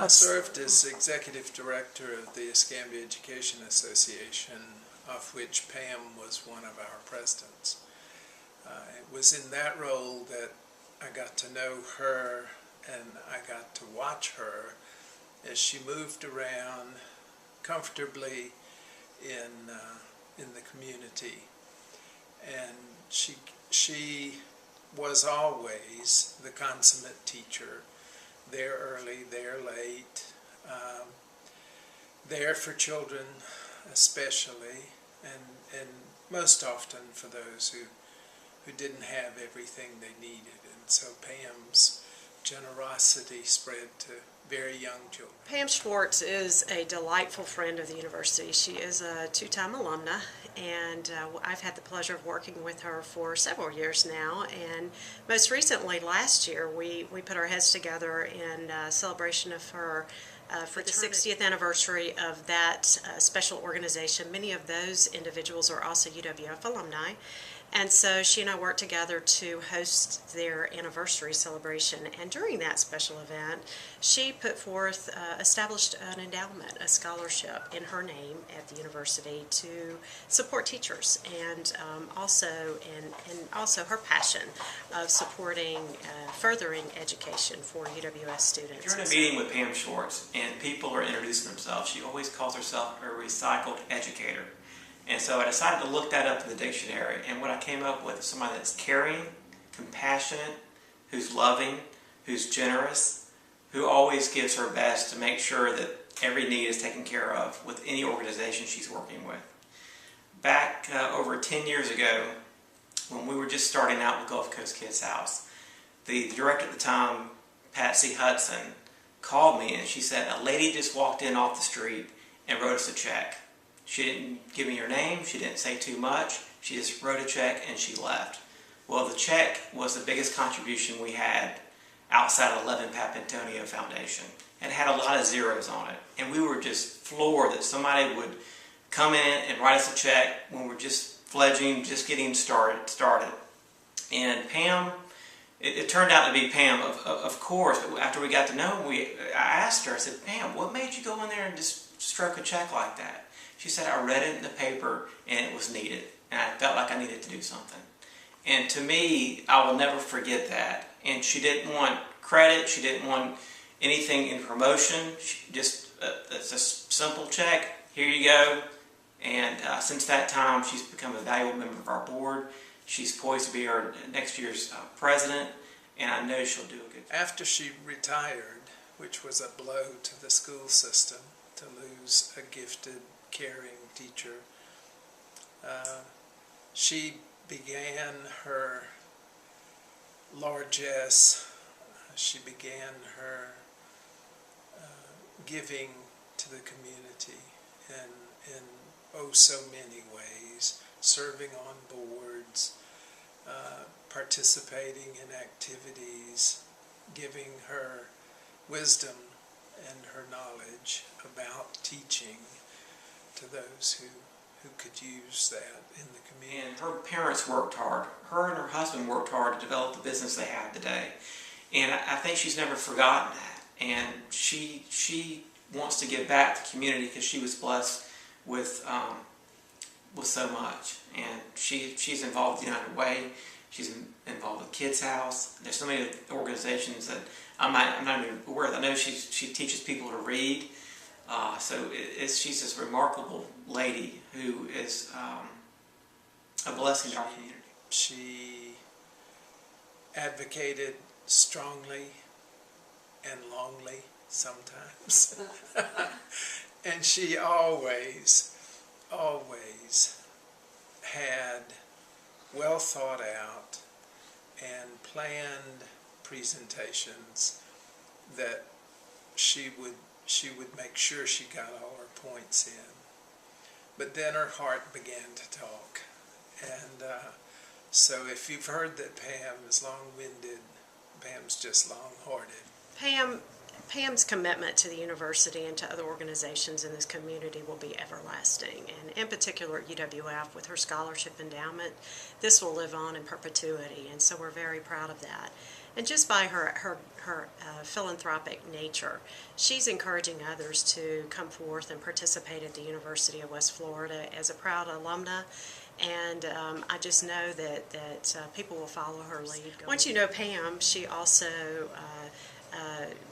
I served as executive director of the Escambia Education Association, of which Pam was one of our presidents. It was in that role that I got to know her, and I got to watch her as she moved around comfortably in the community. And she was always the consummate teacher, there early, there late, there for children especially, and most often for those who didn't have everything they needed. And so Pam's generosity spread to very young children. Pam Schwartz is a delightful friend of the university. She is a two-time alumna, and I've had the pleasure of working with her for several years now. And most recently, last year, we put our heads together in celebration of her for the 60th anniversary of that special organization. Many of those individuals are also UWF alumni. And so she and I worked together to host their anniversary celebration. And during that special event, she put forth, established an endowment, a scholarship in her name at the university to support teachers, and also her passion of supporting, furthering education for UWS students. If you're in a meeting with Pam Schwartz and people are introducing themselves, she always calls herself a recycled educator. And so I decided to look that up in the dictionary, and what I came up with is somebody that's caring, compassionate, who's loving, who's generous, who always gives her best to make sure that every need is taken care of with any organization she's working with. Back over 10 years ago, when we were just starting out with Gulf Coast Kids House, the director at the time, Patsy Hudson, called me and she said, a lady just walked in off the street and wrote us a check. She didn't give me her name, she didn't say too much, she just wrote a check and she left. Well, the check was the biggest contribution we had outside of the 11 Papantonio Foundation. It had a lot of zeros on it, and we were just floored that somebody would come in and write us a check when we're just fledgling, just getting started. And Pam, it turned out to be Pam, of course, but after we got to know her, I asked her, I said, Pam, what made you go in there and just stroke a check like that? She said, I read it in the paper and it was needed, and I felt like I needed to do something. And to me, I will never forget that. And she didn't want credit, she didn't want anything in promotion, she just, it's a simple check, here you go. And since that time, she's become a valuable member of our board. She's poised to be our next year's president, and I know she'll do a good job. After she retired, which was a blow to the school system, to lose a gifted, caring teacher, she began her largesse. She began her giving to the community in oh so many ways, serving on boards, participating in activities, giving her wisdom and her knowledge about teaching to those who could use that in the community. And her parents worked hard. Her and her husband worked hard to develop the business they have today. And I think she's never forgotten that. And she wants to give back to the community because she was blessed with so much. And she's involved with United Way. She's involved with Kids House. There's so many organizations that I'm not even aware of. I know she teaches people to read. So she's this remarkable lady who is a blessing to our community. She advocated strongly and longly sometimes. And she always had well thought out and planned presentations that she would make sure she got all her points in. But then her heart began to talk. And so if you've heard that Pam is long-winded, Pam's just long-hearted. Pam's commitment to the university and to other organizations in this community will be everlasting. And in particular at UWF, with her scholarship endowment, this will live on in perpetuity. And so we're very proud of that. And just by her philanthropic nature, she's encouraging others to come forth and participate at the University of West Florida as a proud alumna. And I just know that people will follow her lead. Once you know Pam, she also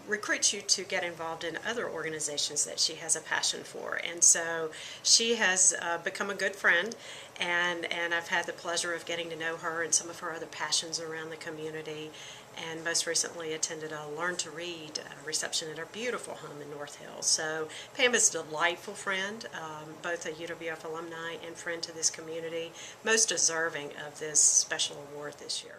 recruits you to get involved in other organizations that she has a passion for. And so she has become a good friend, and I've had the pleasure of getting to know her and some of her other passions around the community, and most recently attended a Learn to Read reception at her beautiful home in North Hills. So Pam is a delightful friend, both a UWF alumni and friend to this community, most deserving of this special award this year.